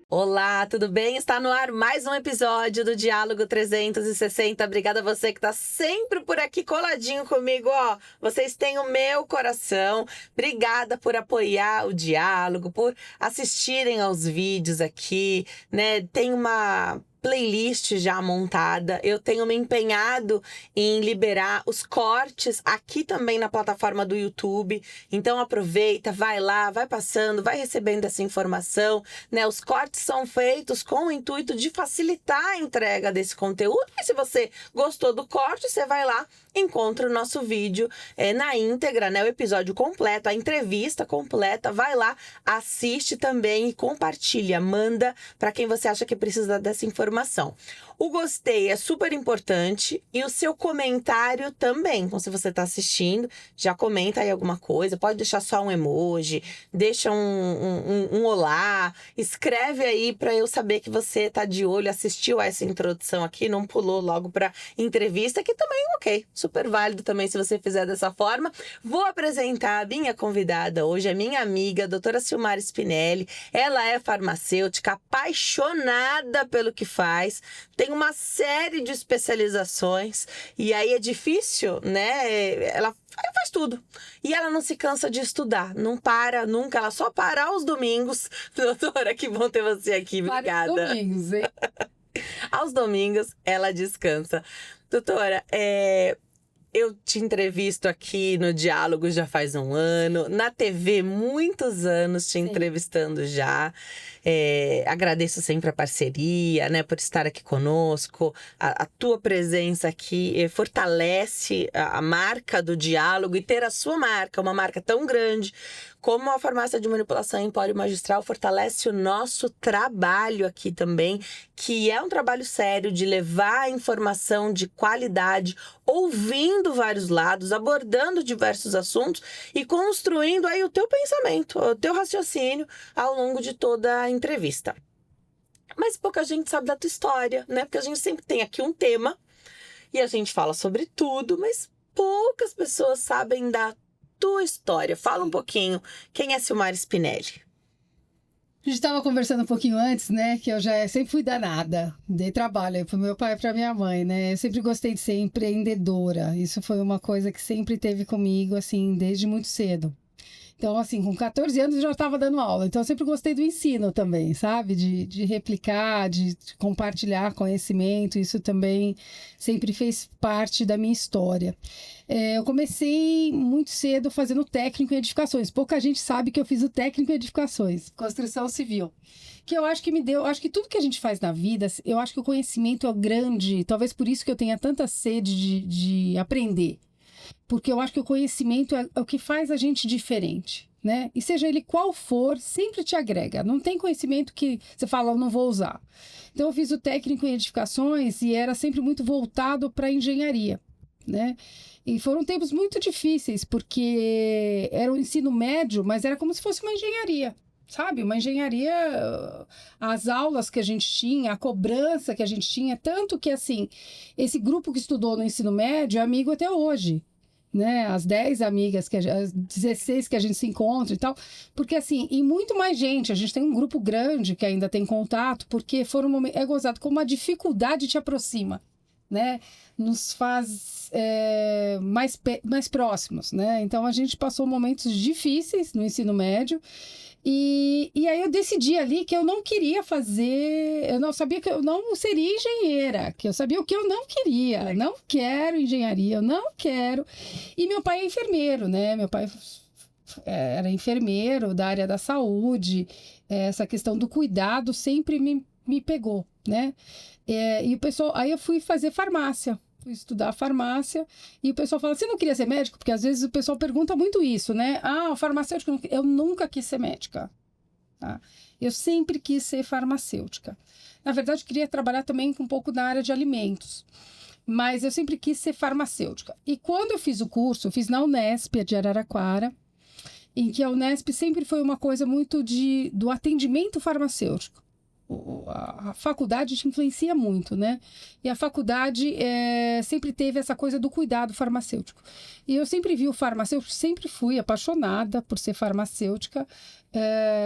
Olá, tudo bem? Está no ar mais um episódio do Diálogo 360. Obrigada a você que está sempre por aqui coladinho comigo, ó. Vocês têm o meu coração. Obrigada por apoiar o diálogo, por assistirem aos vídeos aqui, né? Tem uma playlist já montada. Eu tenho me empenhado em liberar os cortes aqui também na plataforma do YouTube. Então aproveita, vai lá, vai passando, vai recebendo essa informação, né? Os cortes são feitos com o intuito de facilitar a entrega desse conteúdo. E se você gostou do corte, você vai lá, encontra o nosso vídeo na íntegra, né? O episódio completo, a entrevista completa, vai lá, assiste também e compartilha, manda para quem você acha que precisa dessa informação. O gostei é super importante e o seu comentário também. Então, se você está assistindo, já comenta aí alguma coisa, pode deixar só um emoji, deixa um olá, escreve aí para eu saber que você está de olho, assistiu a essa introdução aqui, não pulou logo para entrevista, que também ok, super válido também se você fizer dessa forma. Vou apresentar a minha convidada hoje, a minha amiga, a doutora Silmara Spinelli. Ela é farmacêutica, apaixonada pelo que faz, tem uma série de especializações e aí é difícil, né? Ela faz tudo. E ela não se cansa de estudar, não para nunca, ela só para aos domingos. Doutora, que bom ter você aqui, obrigada. Vários domingos, hein? Aos domingos ela descansa. Doutora, eu te entrevisto aqui no Diálogo já faz um ano, na TV muitos anos te entrevistando já. Agradeço sempre a parceria, né, por estar aqui conosco. A tua presença aqui fortalece a marca do Diálogo e ter a sua marca, uma marca tão grande como a Farmácia de Manipulação Empório Magistral, fortalece o nosso trabalho aqui também, que é um trabalho sério de levar a informação de qualidade, ouvindo vários lados, abordando diversos assuntos e construindo aí o teu pensamento, o teu raciocínio ao longo de toda a entrevista. Mas pouca gente sabe da tua história, né? Porque a gente sempre tem aqui um tema e a gente fala sobre tudo, mas poucas pessoas sabem da tua história. Fala um pouquinho, quem é Silmara Spinelli? A gente estava conversando um pouquinho antes, né, que eu já sempre fui danada, dei trabalho para o meu pai e para minha mãe, né, eu sempre gostei de ser empreendedora, isso foi uma coisa que sempre teve comigo, assim, desde muito cedo. Então, assim, com 14 anos eu já estava dando aula. Então, eu sempre gostei do ensino também, sabe? De replicar, de compartilhar conhecimento. Isso também sempre fez parte da minha história. Eu comecei muito cedo fazendo técnico em edificações. Pouca gente sabe que eu fiz o técnico em edificações, construção civil. Que eu acho que me deu... Acho que tudo que a gente faz na vida, eu acho que o conhecimento é grande. Talvez por isso que eu tenha tanta sede de aprender. Porque eu acho que o conhecimento é o que faz a gente diferente, né? E seja ele qual for, sempre te agrega. Não tem conhecimento que você fala, eu não vou usar. Então, eu fiz o técnico em edificações e era sempre muito voltado para a engenharia, né? E foram tempos muito difíceis, porque era o ensino médio, mas era como se fosse uma engenharia. Sabe, uma engenharia, as aulas que a gente tinha, a cobrança que a gente tinha, tanto que, assim, esse grupo que estudou no ensino médio é amigo até hoje, né? As 10 amigas, as 16 que a gente se encontra e tal, porque, assim, e muito mais gente, a gente tem um grupo grande que ainda tem contato, porque foram momentos, é gozado, como a dificuldade te aproxima, né? Nos faz mais próximos, né? Então, a gente passou momentos difíceis no ensino médio. E aí eu decidi ali que eu não queria fazer, eu não sabia que eu não seria engenheira, que eu sabia o que eu não queria, não quero engenharia, eu não quero. E meu pai é enfermeiro, né? Meu pai era enfermeiro da área da saúde, essa questão do cuidado sempre me pegou, né? E o pessoal, aí eu fui fazer farmácia. Fui estudar farmácia e o pessoal fala, você não queria ser médico? Porque às vezes o pessoal pergunta muito isso, né? O farmacêutico, eu nunca quis ser médica, tá? Eu sempre quis ser farmacêutica. Na verdade, eu queria trabalhar também com um pouco na área de alimentos, mas eu sempre quis ser farmacêutica. E quando eu fiz o curso, eu fiz na Unesp de Araraquara, em que a Unesp sempre foi uma coisa muito do atendimento farmacêutico. a faculdade te influencia muito, né? E a faculdade sempre teve essa coisa do cuidado farmacêutico. E eu sempre vi o farmacêutico, sempre fui apaixonada por ser farmacêutica,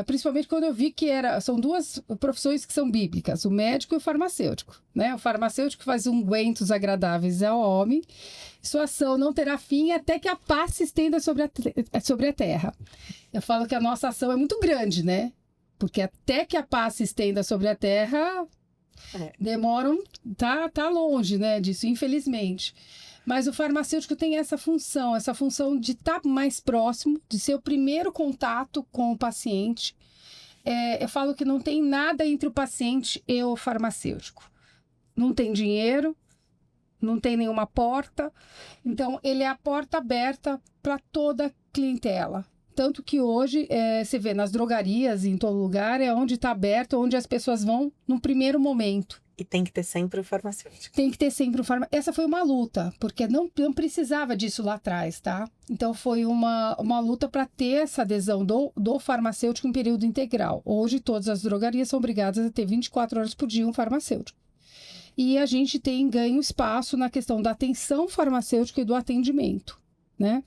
principalmente quando eu vi que são duas profissões que são bíblicas, o médico e o farmacêutico, né? O farmacêutico faz ungüentos agradáveis ao homem, sua ação não terá fim até que a paz se estenda sobre a terra. Eu falo que a nossa ação é muito grande, né? Porque até que a paz se estenda sobre a terra, demoram, tá longe, né, disso, infelizmente. Mas o farmacêutico tem essa função de estar mais próximo, de ser o primeiro contato com o paciente. Eu falo que não tem nada entre o paciente e o farmacêutico. Não tem dinheiro, não tem nenhuma porta. Então, ele é a porta aberta para toda a clientela. Tanto que hoje, você vê nas drogarias, em todo lugar, é onde está aberto, onde as pessoas vão no primeiro momento. E tem que ter sempre o farmacêutico. Tem que ter sempre o farmacêutico. Essa foi uma luta, porque não precisava disso lá atrás, tá? Então, foi uma luta para ter essa adesão do farmacêutico em período integral. Hoje, todas as drogarias são obrigadas a ter 24 horas por dia um farmacêutico. E a gente tem ganho espaço na questão da atenção farmacêutica e do atendimento, né?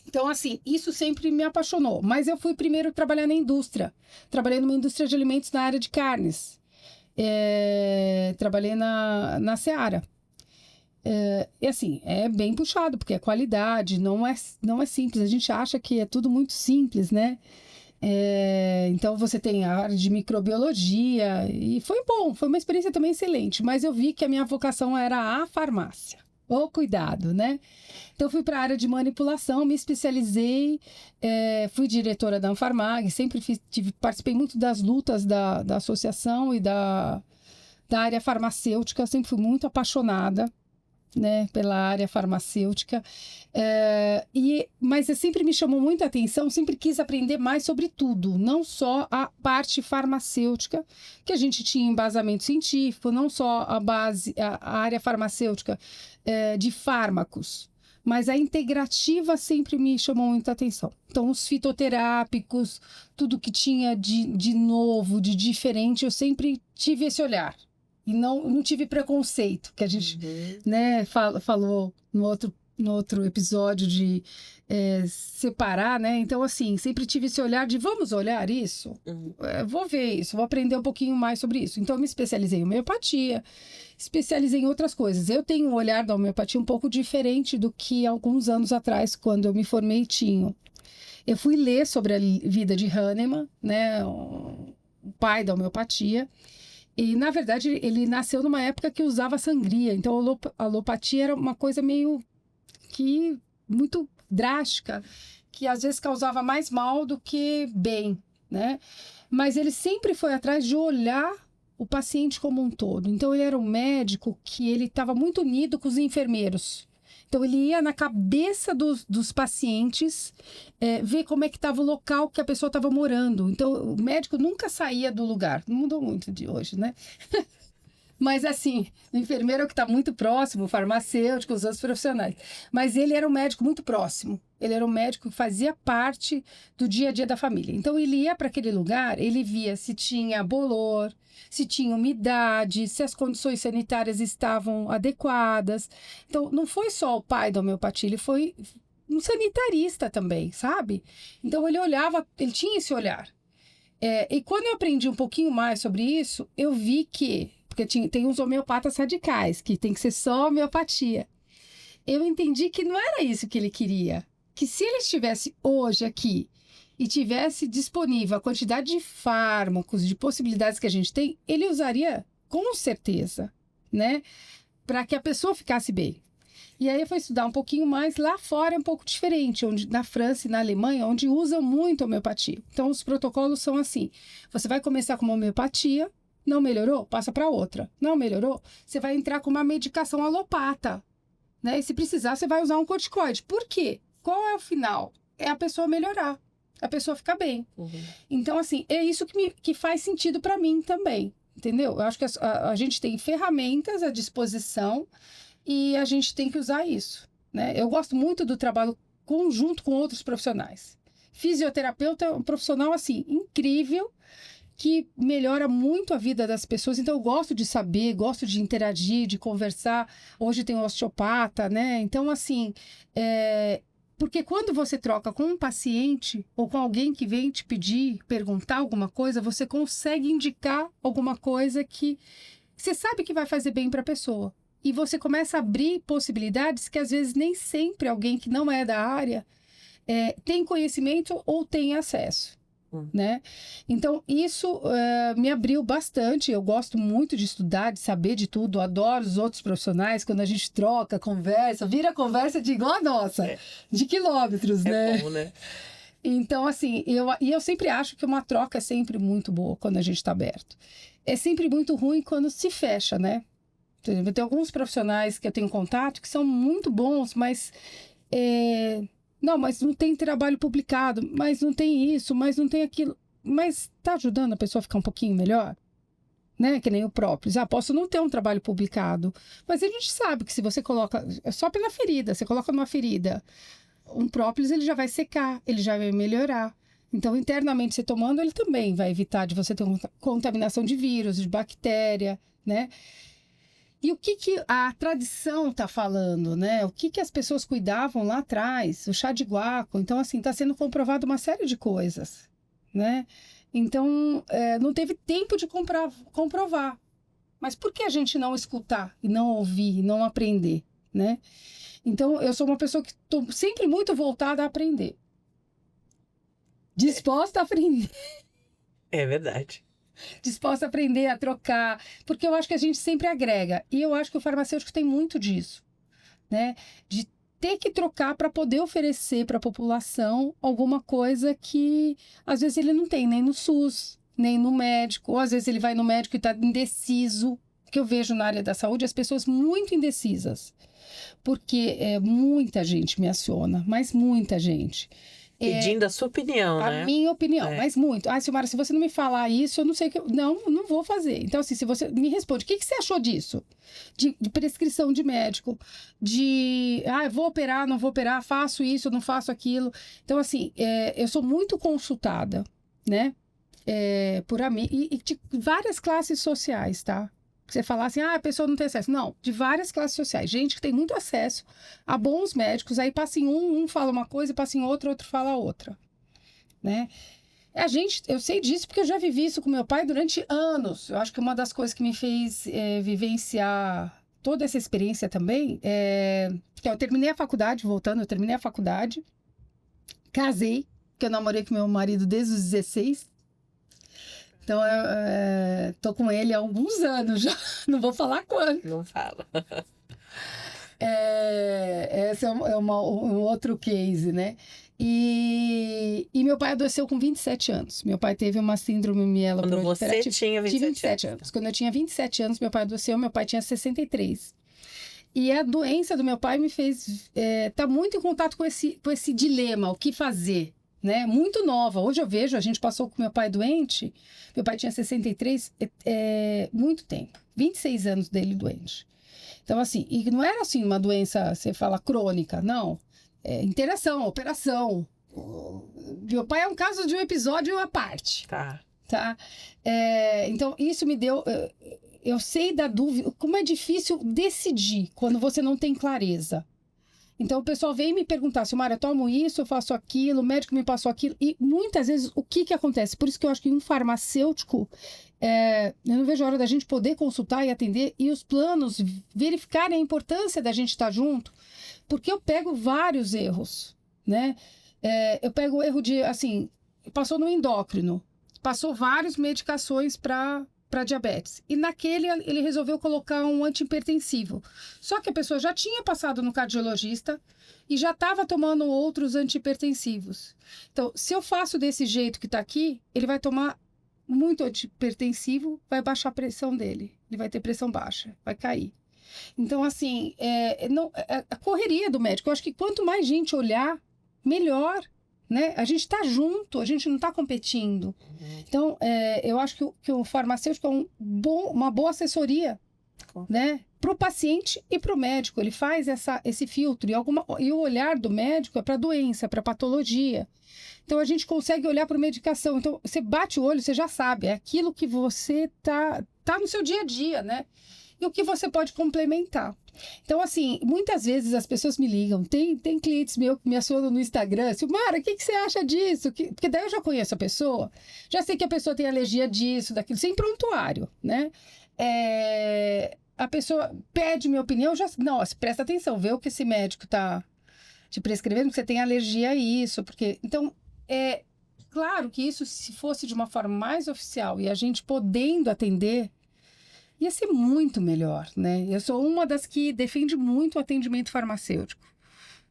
Então, assim, isso sempre me apaixonou. Mas eu fui primeiro trabalhar na indústria. Trabalhei numa indústria de alimentos na área de carnes. Trabalhei na Seara. E assim, é bem puxado, porque é qualidade, não é simples. A gente acha que é tudo muito simples, né? Então, você tem a área de microbiologia. E foi bom, foi uma experiência também excelente. Mas eu vi que a minha vocação era a farmácia. O cuidado, né? Então, fui para a área de manipulação, me especializei, fui diretora da Anfarmag, sempre participei muito das lutas da associação e da área farmacêutica, sempre fui muito apaixonada, né, pela área farmacêutica, mas sempre me chamou muita atenção, sempre quis aprender mais sobre tudo, não só a parte farmacêutica, que a gente tinha embasamento científico, não só a área farmacêutica de fármacos, mas a integrativa sempre me chamou muita atenção. Então, os fitoterápicos, tudo que tinha de novo, de diferente, eu sempre tive esse olhar. E não tive preconceito, que a gente né, falou no outro episódio de separar, né? Então, assim, sempre tive esse olhar de vamos olhar isso? Vou ver isso, vou aprender um pouquinho mais sobre isso. Então, eu me especializei em homeopatia, especializei em outras coisas. Eu tenho um olhar da homeopatia um pouco diferente do que alguns anos atrás, quando eu me formei, tinha. Eu fui ler sobre a vida de Hahnemann, né? O pai da homeopatia. E, na verdade, ele nasceu numa época que usava sangria. Então, a alopatia era uma coisa meio que muito drástica, que às vezes causava mais mal do que bem, né? Mas ele sempre foi atrás de olhar o paciente como um todo. Então, ele era um médico que ele estava muito unido com os enfermeiros. Então, ele ia na cabeça dos pacientes, ver como é que estava o local que a pessoa estava morando. Então, o médico nunca saía do lugar. Não mudou muito de hoje, né? Mas, assim, o enfermeiro é o que está muito próximo, o farmacêutico, os outros profissionais. Mas ele era um médico muito próximo. Ele era um médico que fazia parte do dia a dia da família. Então, ele ia para aquele lugar, ele via se tinha bolor, se tinha umidade, se as condições sanitárias estavam adequadas. Então, não foi só o pai da homeopatia, ele foi um sanitarista também, sabe? Então, ele olhava, ele tinha esse olhar. E quando eu aprendi um pouquinho mais sobre isso, eu vi que, porque tem uns homeopatas radicais, que tem que ser só homeopatia. Eu entendi que não era isso que ele queria. Que se ele estivesse hoje aqui e tivesse disponível a quantidade de fármacos, de possibilidades que a gente tem, ele usaria com certeza, né? Para que a pessoa ficasse bem. E aí eu fui estudar um pouquinho mais. Lá fora é um pouco diferente, na França e na Alemanha, onde usam muito homeopatia. Então, os protocolos são assim. Você vai começar com uma homeopatia, não melhorou? Passa para outra. Não melhorou? Você vai entrar com uma medicação alopata, né? E se precisar, você vai usar um corticoide. Por quê? Qual é o final? É a pessoa melhorar, a pessoa ficar bem. Então, assim, é isso que faz sentido para mim também, entendeu? Eu acho que a gente tem ferramentas à disposição e a gente tem que usar isso, né? Eu gosto muito do trabalho conjunto com outros profissionais. Fisioterapeuta é um profissional, assim, incrível, que melhora muito a vida das pessoas. Então, eu gosto de saber, gosto de interagir, de conversar. Hoje tem um osteopata, né? Então, assim, porque quando você troca com um paciente ou com alguém que vem te pedir, perguntar alguma coisa, você consegue indicar alguma coisa que você sabe que vai fazer bem para a pessoa. E você começa a abrir possibilidades que, às vezes, nem sempre alguém que não é da área tem conhecimento ou tem acesso. Né? Então, isso me abriu bastante. Eu gosto muito de estudar, de saber de tudo. Adoro os outros profissionais. Quando a gente troca, conversa, vira conversa de igual a nossa, de quilômetros, né? Bom, né? Então, assim, eu sempre acho que uma troca é sempre muito boa quando a gente está aberto. É sempre muito ruim quando se fecha, né? Tem alguns profissionais que eu tenho contato que são muito bons, mas... Não, mas não tem trabalho publicado, mas não tem isso, mas não tem aquilo. Mas tá ajudando a pessoa a ficar um pouquinho melhor? Né? Que nem o própolis. Posso não ter um trabalho publicado, mas a gente sabe que se você coloca, só pela ferida, você coloca numa ferida, um própolis ele já vai secar, ele já vai melhorar. Então, internamente, você tomando, ele também vai evitar de você ter uma contaminação de vírus, de bactéria, né? E o que a tradição está falando, né? O que as pessoas cuidavam lá atrás, o chá de guaco. Então, assim, está sendo comprovado uma série de coisas, né? Então, não teve tempo de comprovar. Mas por que a gente não escutar, e não ouvir, e não aprender, né? Então, eu sou uma pessoa que estou sempre muito voltada a aprender. Disposta a aprender. É verdade. Disposta a aprender, a trocar, porque eu acho que a gente sempre agrega, e eu acho que o farmacêutico tem muito disso, né? De ter que trocar para poder oferecer para a população alguma coisa que às vezes ele não tem, nem no SUS, nem no médico, ou às vezes ele vai no médico e está indeciso, que eu vejo na área da saúde as pessoas muito indecisas, porque muita gente me aciona, mas muita gente. Pedindo a sua opinião, né? A minha opinião, mas muito. Silmara, se você não me falar isso, eu não sei o que... Não vou fazer. Então, assim, se você me responde, o que você achou disso? De prescrição de médico, vou operar, não vou operar, faço isso, não faço aquilo. Então, assim, eu sou muito consultada, né? Por e de várias classes sociais, tá? Você falar assim, a pessoa não tem acesso. Não, de várias classes sociais. Gente que tem muito acesso a bons médicos. Aí passa em um fala uma coisa, passa em outro fala outra. Né? Eu sei disso porque eu já vivi isso com meu pai durante anos. Eu acho que uma das coisas que me fez vivenciar toda essa experiência também que eu terminei a faculdade, eu terminei a faculdade, casei, porque eu namorei com meu marido desde os 16. Então, tô com ele há alguns anos já. Não vou falar quando. Não fala. Esse é um outro case, né? E meu pai adoeceu com 27 anos. Meu pai teve uma síndrome mieloproliferativa. Quando você tinha 27 anos. Quando eu tinha 27 anos, meu pai adoeceu. Meu pai tinha 63. E a doença do meu pai me fez... tá muito em contato com esse dilema, o que fazer. Né? Muito nova. Hoje eu vejo, a gente passou com meu pai doente, meu pai tinha 63, muito tempo, 26 anos dele doente. Então, assim, e não era assim uma doença, você fala crônica, não. Interação, operação. Meu pai é um caso de um episódio à parte. Tá? Então, isso me deu... Eu sei da dúvida, como é difícil decidir quando você não tem clareza. Então, o pessoal vem me perguntar, Silmara, eu tomo isso, eu faço aquilo, o médico me passou aquilo. E muitas vezes, o que acontece? Por isso que eu acho que um farmacêutico, eu não vejo a hora da gente poder consultar e atender e os planos verificarem a importância da gente estar junto, porque eu pego vários erros, né? Eu pego o erro de, assim, passou no endócrino, passou várias medicações para diabetes. E naquele ele resolveu colocar um antihipertensivo. Só que a pessoa já tinha passado no cardiologista e já estava tomando outros antihipertensivos. Então, se eu faço desse jeito que está aqui, ele vai tomar muito antihipertensivo, vai baixar a pressão dele. Ele vai ter pressão baixa, vai cair. Então, assim, a correria do médico. Eu acho que quanto mais gente olhar, melhor. Né? A gente está junto, a gente não está competindo. Então, eu acho que o farmacêutico é uma boa assessoria Lógico. Né? Para o paciente e para o médico. Ele faz esse filtro. E o olhar do médico é para doença, para patologia. Então, a gente consegue olhar para a medicação. Então, você bate o olho, você já sabe. É aquilo que você tá no seu dia a dia, né? E o que você pode complementar. Então, assim, muitas vezes as pessoas me ligam. Tem clientes meus que me acionam no Instagram. Silmara, o que você acha disso? Porque daí eu já conheço a pessoa. Já sei que a pessoa tem alergia disso, daquilo. Sem prontuário, né? A pessoa pede minha opinião. Nossa, presta atenção. Vê o que esse médico tá te prescrevendo. Que você tem alergia a isso. Então, claro que isso, se fosse de uma forma mais oficial e a gente podendo atender, ia ser muito melhor, né? Eu sou uma das que defende muito o atendimento farmacêutico.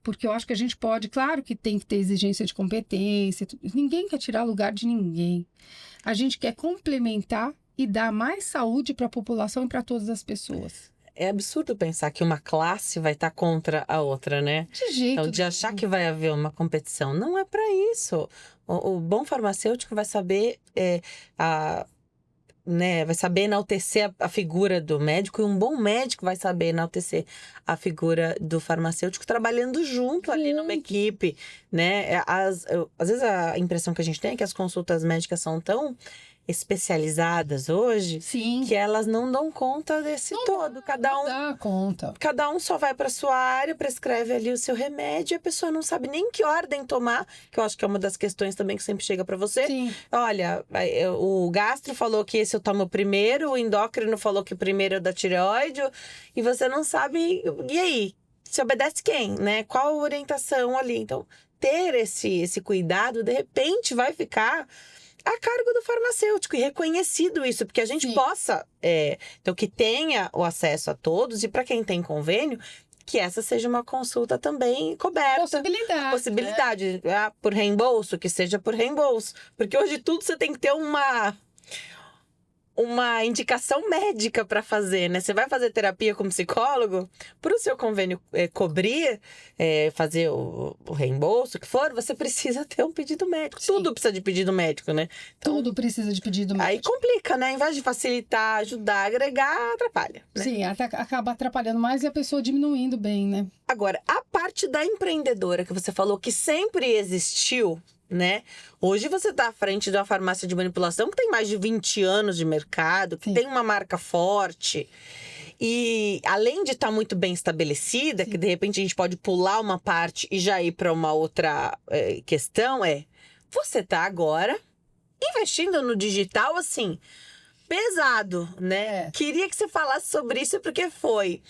Porque eu acho que a gente pode, claro que tem que ter exigência de competência, ninguém quer tirar lugar de ninguém. A gente quer complementar e dar mais saúde para a população e para todas as pessoas. É absurdo pensar que uma classe vai estar contra a outra, né? De jeito Então, de achar que vai haver uma competição. Não é para isso. O bom farmacêutico vai saber né, vai saber enaltecer a figura do médico, e um bom médico vai saber enaltecer a figura do farmacêutico trabalhando junto ali numa equipe, né? Às vezes a impressão que a gente tem é que as consultas médicas são tão especializadas hoje, Sim. que elas não dão conta desse todo. Não dá conta. Cada um só vai para sua área, prescreve ali o seu remédio, e a pessoa não sabe nem que ordem tomar, que eu acho que é uma das questões também que sempre chega para você. Sim. Olha, o gastro falou que esse eu tomo primeiro, o endócrino falou que o primeiro é o da tireoide, e você não sabe. E aí? Se obedece quem, né? Qual a orientação ali? Então, ter esse cuidado, de repente, vai ficar a cargo do farmacêutico, e reconhecido isso, porque a gente possa, então, que tenha o acesso a todos, e para quem tem convênio, que essa seja uma consulta também coberta. Possibilidade. Né? Por reembolso, que seja por reembolso. Porque hoje tudo você tem que ter uma indicação médica para fazer, né? Você vai fazer terapia com psicólogo, para o seu convênio cobrir, fazer o reembolso, o que for, você precisa ter um pedido médico. Sim. Tudo precisa de pedido médico, né? Então, tudo precisa de pedido médico. Aí complica, né? Em vez de facilitar, ajudar, agregar, atrapalha. Né? Sim, acaba atrapalhando mais e a pessoa diminuindo bem, né? Agora, a parte da empreendedora que você falou que sempre existiu, né? Hoje você está à frente de uma farmácia de manipulação que tem mais de 20 anos de mercado, que tem uma marca forte. E além de estar muito bem estabelecida, que de repente a gente pode pular uma parte e já ir para uma outra questão, você está agora investindo no digital, assim, pesado, né? Queria que você falasse sobre isso, porque foi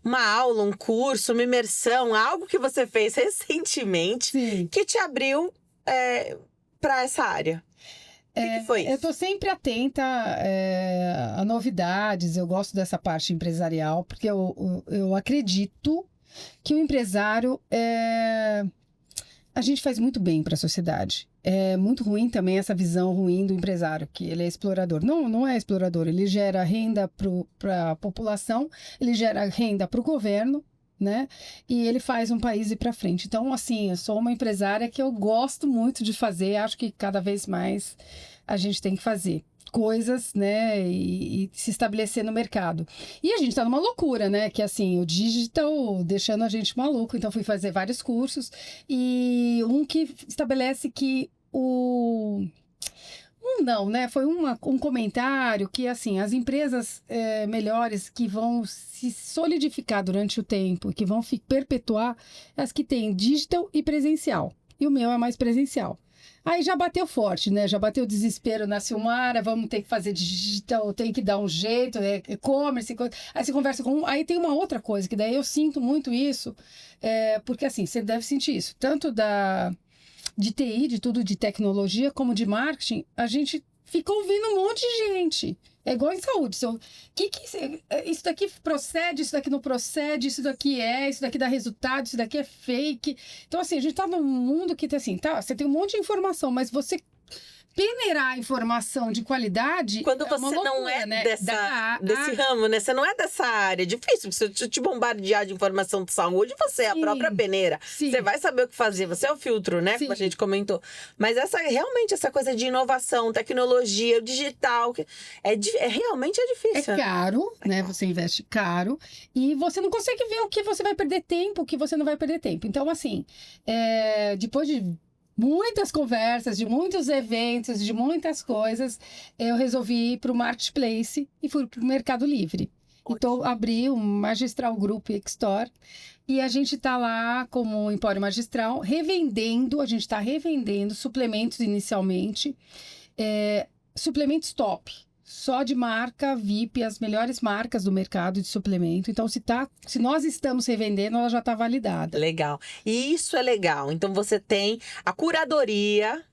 uma aula, um curso, uma imersão, algo que você fez recentemente que te abriu para essa área. O que foi isso? Eu estou sempre atenta a novidades, eu gosto dessa parte empresarial, porque eu acredito que o empresário, a gente faz muito bem para a sociedade. É muito ruim também essa visão ruim do empresário, que ele é explorador. Não é explorador, ele gera renda para a população, ele gera renda para o governo, né? E ele faz um país ir para frente. Então, assim, eu sou uma empresária que eu gosto muito de fazer, acho que cada vez mais a gente tem que fazer coisas, né, e se estabelecer no mercado. E a gente tá numa loucura, né, que assim, o digital deixando a gente maluco, então fui fazer vários cursos, e um que estabelece que foi um comentário que, assim, as empresas melhores que vão se solidificar durante o tempo, que vão perpetuar, as que têm digital e presencial. E o meu é mais presencial. Aí já bateu forte, né? Já bateu o desespero na Silmara, vamos ter que fazer digital, tem que dar um jeito, e-commerce, aí você conversa com um. Aí tem uma outra coisa, que daí eu sinto muito isso, porque assim, você deve sentir isso, tanto de TI, de tudo de tecnologia, como de marketing, a gente fica ouvindo um monte de gente. É igual em saúde. Isso daqui procede, isso daqui não procede, isso daqui dá resultado, isso daqui é fake. Então, assim, a gente tá num mundo que, assim, você tem um monte de informação, mas você peneirar a informação de qualidade Quando é você uma loucura, não é né? desse ramo, né? Você não é dessa área. É difícil. Se eu te bombardear de informação de saúde, você é a Sim, própria peneira. sim. Você vai saber o que fazer. Você é o filtro, né? Sim. Como a gente comentou. Mas realmente essa coisa de inovação, tecnologia, o digital, realmente é difícil. É caro, né? Você investe caro e você não consegue ver o que você vai perder tempo, o que você não vai perder tempo. Então, assim, depois de muitas conversas, de muitos eventos, de muitas coisas, eu resolvi ir para o Marketplace e fui para o Mercado Livre. Então, abri o Magistral Group Store e a gente está lá como Empório Magistral, a gente está revendendo suplementos inicialmente, suplementos top. Só de marca VIP, as melhores marcas do mercado de suplemento. Então, se nós estamos revendendo, ela já está validada. Legal. E isso é legal. Então, você tem a curadoria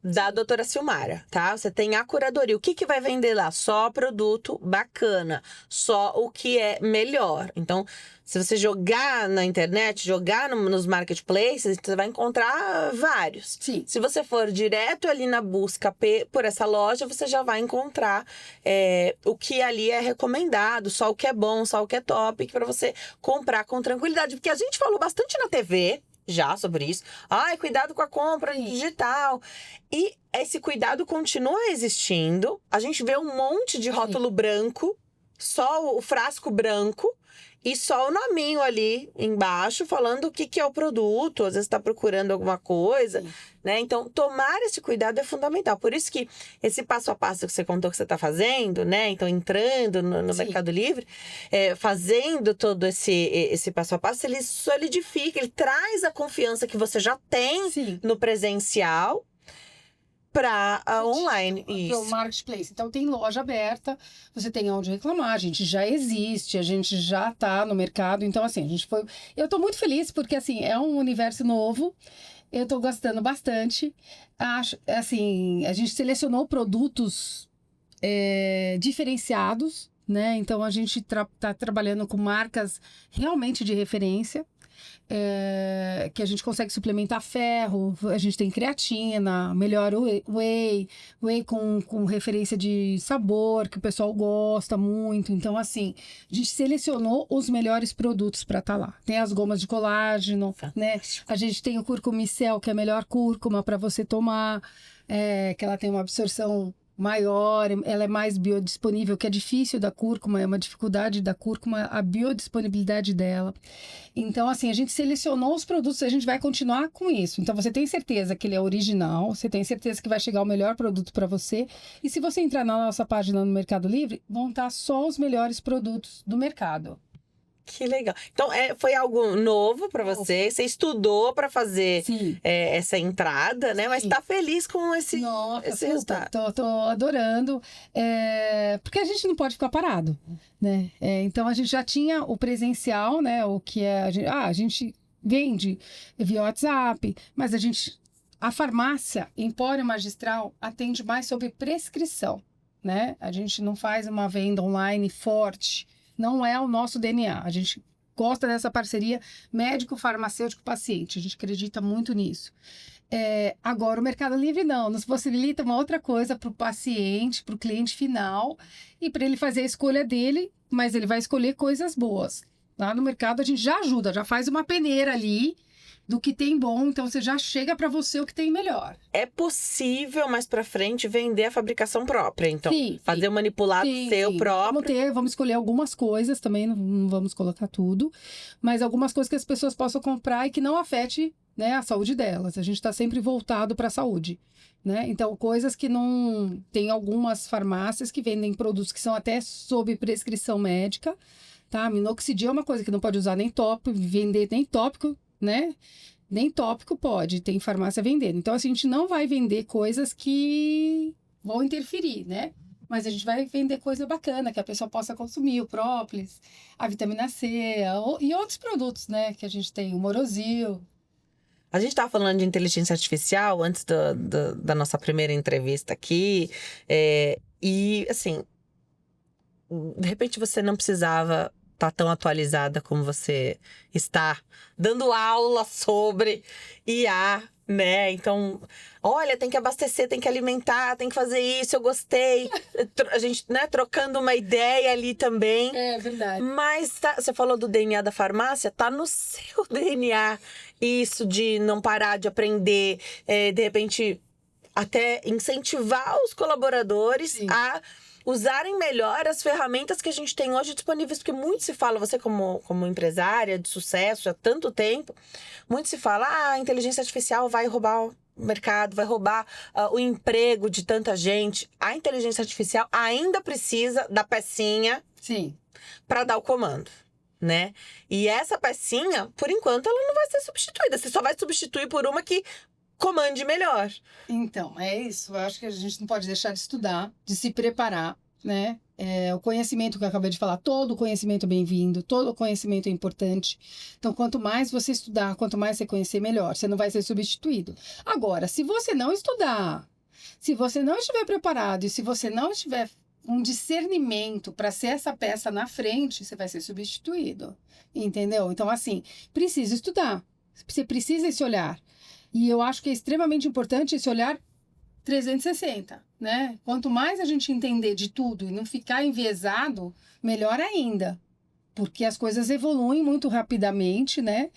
da doutora Silmara, tá? Você tem a curadoria. O que vai vender lá? Só produto bacana. Só o que é melhor. Então, se você jogar na internet, jogar nos marketplaces, você vai encontrar vários. Sim. Se você for direto ali na busca por essa loja, você já vai encontrar o que ali é recomendado, só o que é bom, só o que é top, para você comprar com tranquilidade. Porque a gente falou bastante na TV já sobre isso. Ai, cuidado com a compra digital. E esse cuidado continua existindo. A gente vê um monte de rótulo branco, só o frasco branco e só o nominho ali embaixo falando o que é o produto. Às vezes está procurando alguma coisa, né? Então, tomar esse cuidado é fundamental. Por isso que esse passo a passo que você contou que você está fazendo, né? Então, entrando no Mercado Livre, fazendo todo esse passo a passo, ele solidifica, ele traz a confiança que você já tem no presencial para online. Para o Marketplace. Então, tem loja aberta, você tem onde reclamar, a gente já existe, a gente já está no mercado. Então, assim, eu estou muito feliz porque, assim, é um universo novo, eu estou gostando bastante. Acho, assim, a gente selecionou produtos diferenciados, né? Então, a gente está trabalhando com marcas realmente de referência. Que a gente consegue suplementar ferro, a gente tem creatina, melhor whey com referência de sabor, que o pessoal gosta muito. Então, assim, a gente selecionou os melhores produtos para estar lá. Tem as gomas de colágeno, né? A gente tem o curcumicel, que é a melhor cúrcuma para você tomar, que ela tem uma absorção maior, ela é mais biodisponível, que é difícil da cúrcuma, é uma dificuldade da cúrcuma, a biodisponibilidade dela. Então, assim, a gente selecionou os produtos, a gente vai continuar com isso. Então, você tem certeza que ele é original, você tem certeza que vai chegar o melhor produto para você. E se você entrar na nossa página no Mercado Livre, vão estar só os melhores produtos do mercado. Que legal. Então, foi algo novo para você. Você estudou para fazer essa entrada, né? Sim. Mas tá feliz com esse resultado. Tô adorando. Porque a gente não pode ficar parado, né? Então, a gente já tinha o presencial, né? O que é... a gente vende via WhatsApp, mas a farmácia Empório Magistral atende mais sobre prescrição, né? A gente não faz uma venda online forte. Não é o nosso DNA. A gente gosta dessa parceria médico-farmacêutico-paciente. A gente acredita muito nisso. Agora, o Mercado Livre não. Nos possibilita uma outra coisa para o paciente, para o cliente final e para ele fazer a escolha dele, mas ele vai escolher coisas boas. Lá no mercado, a gente já ajuda, já faz uma peneira ali do que tem bom, então você já chega para você o que tem melhor. É possível mais para frente vender a fabricação própria, então fazer o manipulado seu próprio. Vamos escolher algumas coisas também, não vamos colocar tudo, mas algumas coisas que as pessoas possam comprar e que não afete, né, a saúde delas. A gente está sempre voltado para a saúde, né? Então, coisas que não... Tem algumas farmácias que vendem produtos que são até sob prescrição médica, tá? Minoxidil é uma coisa que não pode usar nem tópico, vender nem tópico, né? Nem tópico pode, tem farmácia vendendo. Então, a gente não vai vender coisas que vão interferir, né? Mas a gente vai vender coisa bacana, que a pessoa possa consumir, o própolis, a vitamina C e outros produtos, né? Que a gente tem, o Morosil. A gente estava falando de inteligência artificial antes da nossa primeira entrevista aqui. E, assim, de repente você não precisava tá tão atualizada como você está, dando aula sobre IA né? Então, olha, tem que abastecer, tem que alimentar, tem que fazer isso, eu gostei. A gente, né, trocando uma ideia ali também. É verdade. Mas você falou do DNA da farmácia, tá no seu DNA isso de não parar de aprender, de repente até incentivar os colaboradores Sim. a usarem melhor as ferramentas que a gente tem hoje disponíveis, porque muito se fala, você como empresária de sucesso há tanto tempo, muito se fala, a inteligência artificial vai roubar o mercado, vai roubar o emprego de tanta gente. A inteligência artificial ainda precisa da pecinha Sim. para dar o comando, né? E essa pecinha, por enquanto, ela não vai ser substituída. Você só vai substituir por uma que comande melhor. Então, é isso. Eu acho que a gente não pode deixar de estudar, de se preparar, né? O conhecimento que eu acabei de falar, todo conhecimento é bem-vindo, todo conhecimento é importante. Então, quanto mais você estudar, quanto mais você conhecer, melhor. Você não vai ser substituído. Agora, se você não estudar, se você não estiver preparado e se você não estiver um discernimento para ser essa peça na frente, você vai ser substituído. Entendeu? Então, assim, precisa estudar. Você precisa esse olhar. E eu acho que é extremamente importante esse olhar 360, né? Quanto mais a gente entender de tudo e não ficar enviesado, melhor ainda. Porque as coisas evoluem muito rapidamente, né?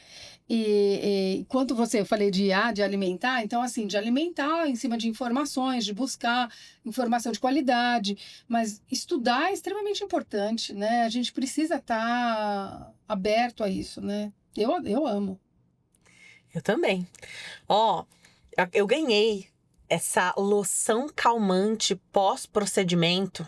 E quanto eu falei de alimentar, então assim, de alimentar em cima de informações, de buscar informação de qualidade, mas estudar é extremamente importante, né? A gente precisa estar aberto a isso, né? Eu amo. Eu também. Ó, eu ganhei essa loção calmante pós-procedimento.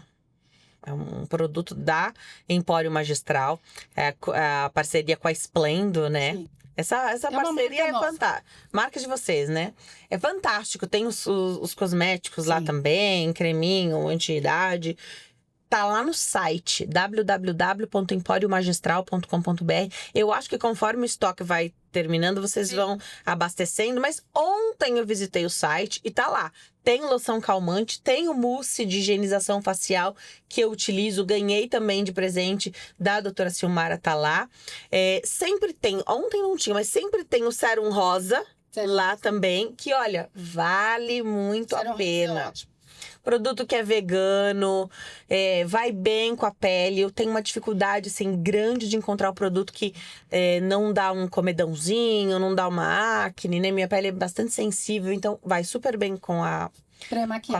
É um produto da Empório Magistral. É a parceria com a Splendo, né? Sim. Essa parceria é fantástica. Marca de vocês, né? É fantástico. Tem os cosméticos lá Sim. também, creminho, anti-idade. Tá lá no site www.emporiomagistral.com.br. Eu acho que conforme o estoque vai terminando, vocês vão abastecendo. Mas ontem eu visitei o site e tá lá. Tem loção calmante, tem o mousse de higienização facial que eu utilizo. Ganhei também de presente da doutora Silmara, tá lá. Sempre tem, ontem não tinha, mas sempre tem o sérum rosa lá também. Que olha, vale muito a pena. Produto que é vegano, vai bem com a pele. Eu tenho uma dificuldade, assim, grande de encontrar o produto que não dá um comedãozinho, não dá uma acne, né? Minha pele é bastante sensível, então vai super bem com a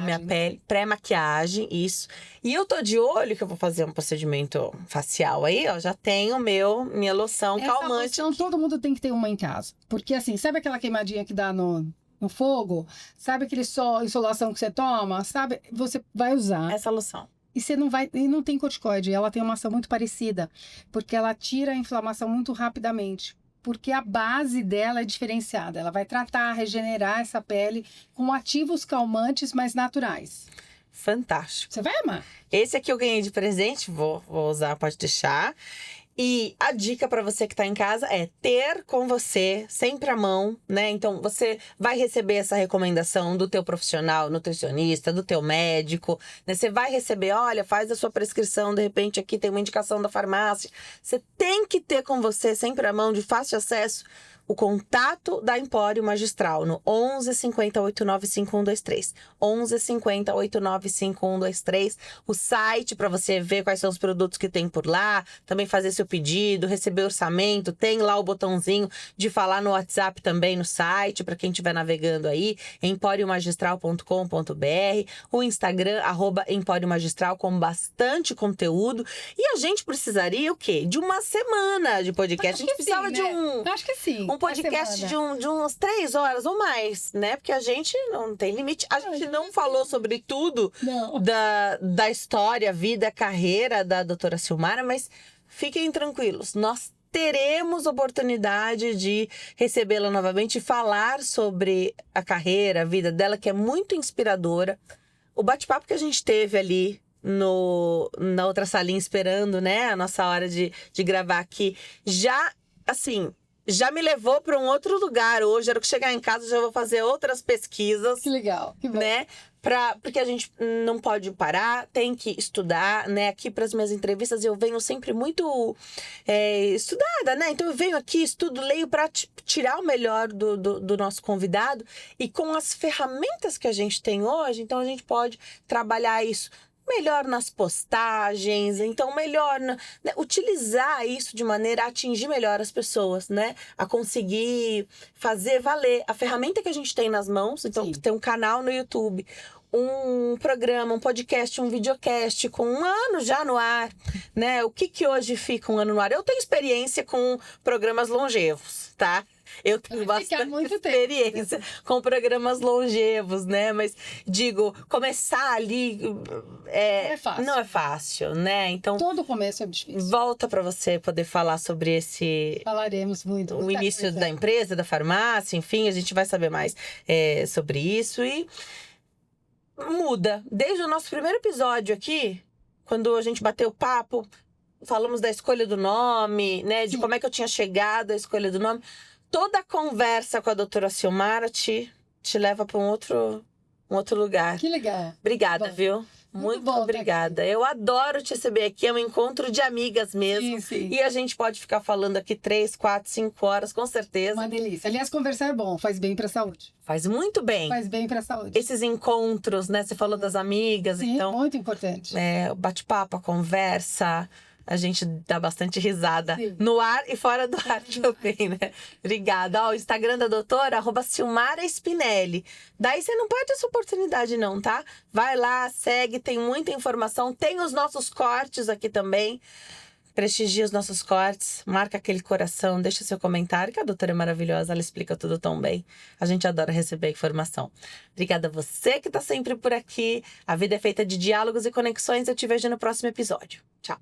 minha pele. Pré-maquiagem, isso. E eu tô de olho que eu vou fazer um procedimento facial aí, ó. Já tenho minha loção calmante. Essa loção todo mundo tem que ter uma em casa. Porque assim, sabe aquela queimadinha que dá no fogo? Sabe aquele insolação que você toma? Sabe? Você vai usar. Essa loção. E você não tem corticoide. Ela tem uma ação muito parecida. Porque ela tira a inflamação muito rapidamente. Porque a base dela é diferenciada. Ela vai tratar, regenerar essa pele com ativos calmantes mais naturais. Fantástico. Você vai amar. Esse aqui eu ganhei de presente, vou usar, pode deixar. E a dica para você que tá em casa é ter com você sempre à mão, né? Então, você vai receber essa recomendação do teu profissional, nutricionista, do teu médico, né? Você vai receber, olha, faz a sua prescrição, de repente aqui tem uma indicação da farmácia. Você tem que ter com você sempre à mão, de fácil acesso, o contato da Empório Magistral no 11 50 89 5123. 11 50 89 5123. O site para você ver quais são os produtos que tem por lá, também fazer seu pedido, receber orçamento. Tem lá o botãozinho de falar no WhatsApp também no site, para quem estiver navegando aí, emporiomagistral.com.br. O Instagram, @emporiomagistral, com bastante conteúdo. E a gente precisaria o quê? De uma semana de podcast. A gente precisava de um... Acho que sim. Um podcast de umas 3 horas ou mais, né? Porque a gente não tem limite. A gente não falou sobre tudo da história, vida, carreira da doutora Silmara, mas fiquem tranquilos. Nós teremos oportunidade de recebê-la novamente e falar sobre a carreira, a vida dela, que é muito inspiradora. O bate-papo que a gente teve ali na outra salinha esperando, né? A nossa hora de gravar aqui. Já, assim... já me levou para um outro lugar hoje. Era que chegar em casa, já vou fazer outras pesquisas. Que legal, que bom. Né? Porque a gente não pode parar, tem que estudar, né? Aqui para as minhas entrevistas eu venho sempre muito estudada, né? Então eu venho aqui, estudo, leio para tirar o melhor do nosso convidado. E com as ferramentas que a gente tem hoje, então a gente pode trabalhar isso melhor nas postagens, então melhor, né, utilizar isso de maneira a atingir melhor as pessoas, né? A conseguir fazer valer a ferramenta que a gente tem nas mãos. Então, tem um canal no YouTube, um programa, um podcast, um videocast com 1 ano já no ar, né? O que hoje fica 1 ano no ar? Eu tenho experiência com programas longevos, tá? Eu tenho bastante experiência com programas longevos, né? Mas, digo, começar ali não é fácil. Não é fácil, né? Então, todo começo é difícil. Volta para você poder falar sobre esse... Falaremos muito. O início da empresa, da farmácia, enfim, a gente vai saber mais sobre isso. E muda. Desde o nosso primeiro episódio aqui, quando a gente bateu papo, falamos da escolha do nome, né? De como é que eu tinha chegado à escolha do nome. Toda a conversa com a doutora Silmara te leva para um outro lugar. Que legal. Obrigada, viu? Muito obrigada. Eu adoro te receber aqui. É um encontro de amigas mesmo. Sim. E a gente pode ficar falando aqui 3, 4, 5 horas, com certeza. Uma delícia. Aliás, conversar é bom, faz bem para a saúde. Faz muito bem. Faz bem para a saúde. Esses encontros, né? Você falou das amigas. Sim, então, muito importante. O bate-papo, a conversa. A gente dá bastante risada. Sim. No ar e fora do ar também, né? Obrigada. Ó, o Instagram da doutora, @Silmara Spinelli. Daí você não perde essa oportunidade não, tá? Vai lá, segue, tem muita informação. Tem os nossos cortes aqui também. Prestigia os nossos cortes, marca aquele coração, deixa seu comentário, que a doutora é maravilhosa, ela explica tudo tão bem. A gente adora receber informação. Obrigada a você que tá sempre por aqui. A vida é feita de diálogos e conexões. Eu te vejo no próximo episódio. Tchau.